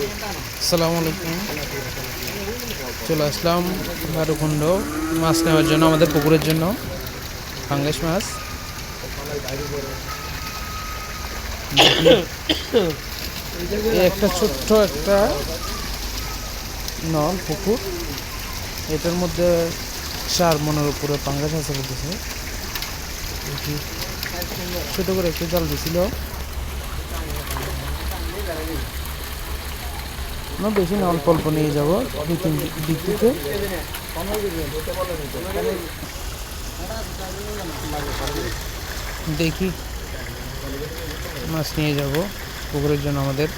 আসসালামু আলাইকুম। চলে আসলাম ভারুকুণ্ড মাছ নেওয়ার জন্য, আমাদের পুকুরের জন্য পাঙ্গাস মাছ। এই একটা ছোট্ট একটা নল পুকুর, এটার মধ্যে 4 মনের উপরে পাঙ্গাস আছে বলতেছে। ছোট করে একটু জাল দিছিল, বেশি না, অল্প অল্প নিয়ে যাবো 2-3 দিক থেকে। দেখি মাছ নিয়ে যাব পুকুরের জন্য আমাদের।